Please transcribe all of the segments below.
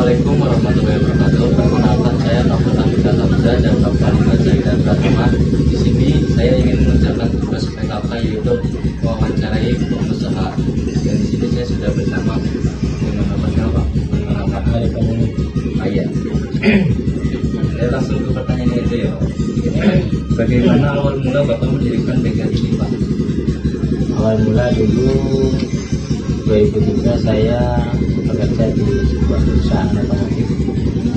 Assalamualaikum warahmatullahi wabarakatuh. Perkenalkan, saya Noful Hamida Hamzah dan Bapak Lima Zaidan Fatimah. Di sini saya ingin mengerjakan tugas PKK yaitu mewawancarai pengusaha. Dan di sini saya sudah bersama dengan Bapak. Perkenalkan. Iya. Saya langsung ke pertanyaan itu ya. Bagaimana awal mula Bapak mendirikan bengkel ini, Pak? Awal mula dulu 2003 saya bekerja di sebuah perusahaan otomotif,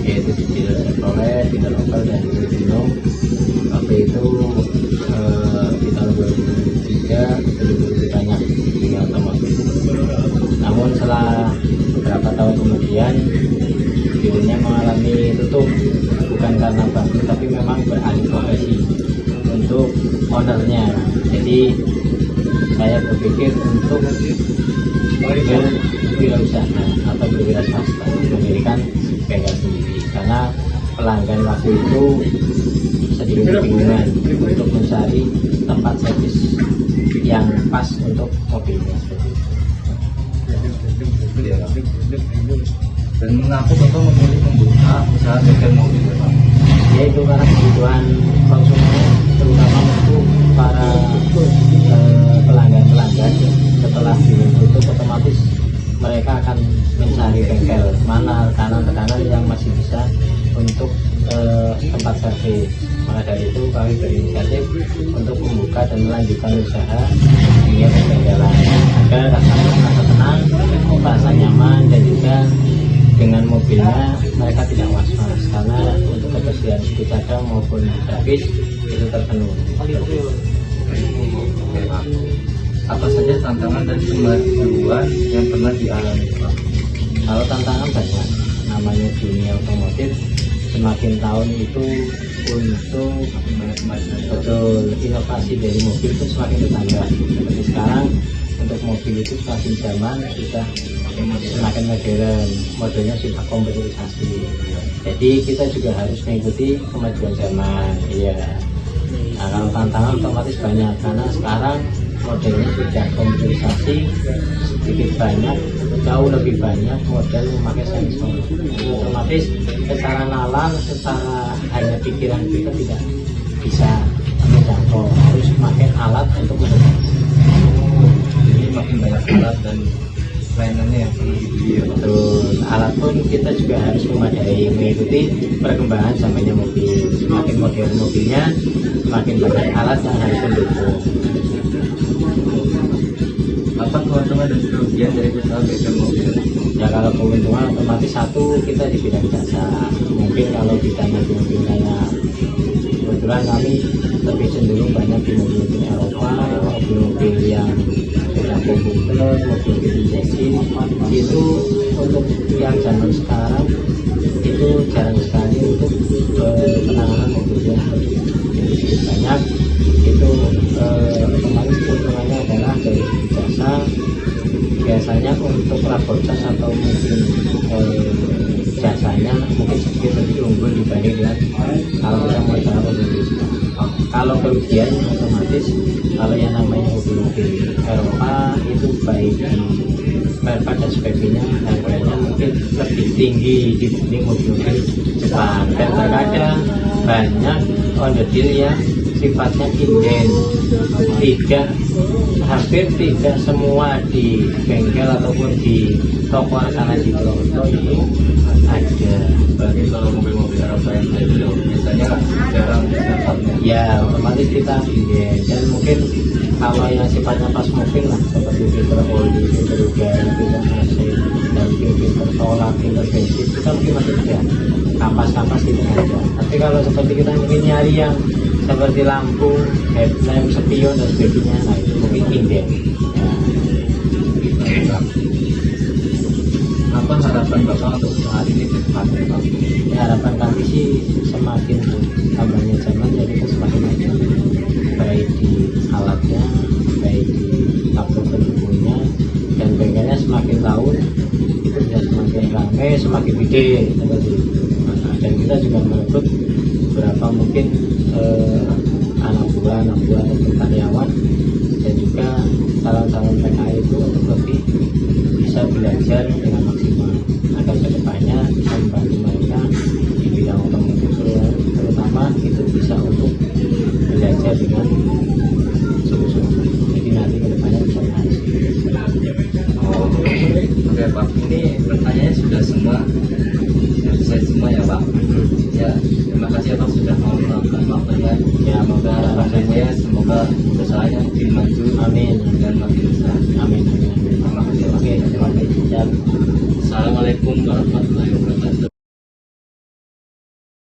yaitu di Chevrolet, di lokal dan di Gunung. Waktu itu di tahun 2003 begitu banyak di otomotif. Namun setelah beberapa tahun kemudian dirinya mengalami tutup, bukan karena bangkrut tapi memang beralih profesi untuk ownernya. Jadi saya berpikir untuk berwirausaha atau berwira swasta, mendirikan bengkel sendiri, karena pelanggan waktu itu sedikit kebingungan untuk mencari tempat servis yang pas untuk mobilnya. Dan mengapa Bapak memilih membuka usaha bengkel mobil, Pak? Yaitu karena kebutuhan konsumen, terutama untuk para pelanggan setelah ditutup otomatis mereka akan mencari bengkel mana kanan yang masih bisa untuk tempat servis. Maka dari itu kami berinisiatif untuk membuka dan melanjutkan usaha dunia pembengkelan agar rasa tenang, rasa nyaman, dan juga dengan mobilnya mereka tidak was-was karena untuk ketersediaan suku cadang maupun servis itu terpenuhi. Apa saja tantangan dan kemajuan yang pernah dialami, Pak? Kalau tantangan banyak, namanya dunia otomotif semakin tahun itu untuk betul inovasi dari mobil itu semakin bertambah. Seperti sekarang untuk mobil itu semakin zaman sudah semakin modern, modelnya sudah komputerisasi. Jadi kita juga harus mengikuti kemajuan zaman. Iya. Nah, kalau tantangan otomatis banyak karena sekarang modelnya sudah komputerisasi, sedikit banyak, jauh lebih banyak model memakai sensor. Otomatis secara nalar, secara hanya pikiran kita tidak bisa menjangkau, harus memakai alat untuk mendeteksi. Jadi makin banyak alat dan lainannya yang perlu dibeli, ya, Pak? Betul, alat pun kita juga harus memadai, mengikuti perkembangan zamannya mobil. Semakin modern mobilnya, semakin banyak alat yang harus mendukung. Apa keuntungan dan kerugian dari usaha bengkel mobil? Ya kalau keuntungan otomatis satu, kita di bidang jasa. Mungkin kalau ditanya di mobil kayak kebetulan kami lebih cenderung banyak di mobil-mobil Eropa, mobil-mobil yang sudah komputer, mobil-mobil bensin. Itu untuk yang zaman sekarang itu jarang sekali untuk penanganan mobilnya. Jadi sedikit banyak itu otomatis keuntungannya adalah dari jasa. Biasanya untuk labor jas atau mungkin jasanya mungkin sedikit lebih unggul dibanding dengan kalau kita mau jalan mobil. Kalau kerugian otomatis kalau yang namanya mobil-mobil Eropa itu baik di spare part dan sebagainya harganya mungkin lebih tinggi dibanding mobil-mobil Jepang, dan terkadang banyak onderdil yang sifatnya inden, hampir tidak semua di bengkel ataupun di toko sana di Toronto itu ada. Berarti kalau mobil-mobil Eropa yang saya beli biasanya jarang tempatnya. Ya otomatis kita inden, dan mungkin kalau yang sifatnya pas mobil lah seperti filter oli, filter udara, filter AC, dan filter solar, filter bensin kita mungkin masih ada, kampas-kampas tidak ada. Tapi kalau seperti kita mungkin nyari yang seperti lampu, headlamp, spion dan sebagainya, nah itu mungkin inden. Ya. Apa harapan Bapak untuk saat ini ke depannya, Pak? Ya, harapan kami sih semakin tambahnya zaman jadi semakin maju, baik di alatnya, baik di faktor pendukungnya, dan bengkelnya semakin tahun itu bisa semakin ramai, semakin gede seperti itu. Nah, dan kita juga merekrut beberapa mungkin anak buah atau karyawan, dan juga calon-calon PKI itu untuk lebih bisa belajar dengan maksimal agar kedepannya bisa dengan sungguh-sungguh. Jadi nanti kedepannya bisa berhasil. Oh, oke Pak, ini pertanyaannya sudah semua selesai semua ya Pak. Ya, terima kasih ya Pak sudah mau meluangkan waktunya. Ya, semoga Harapannya semoga usahanya makin maju, amin. dan makin besar. Amin. Amin. Terima kasih Pak. Oke, terima kasih. Ya. Assalamualaikum warahmatullahi wabarakatuh.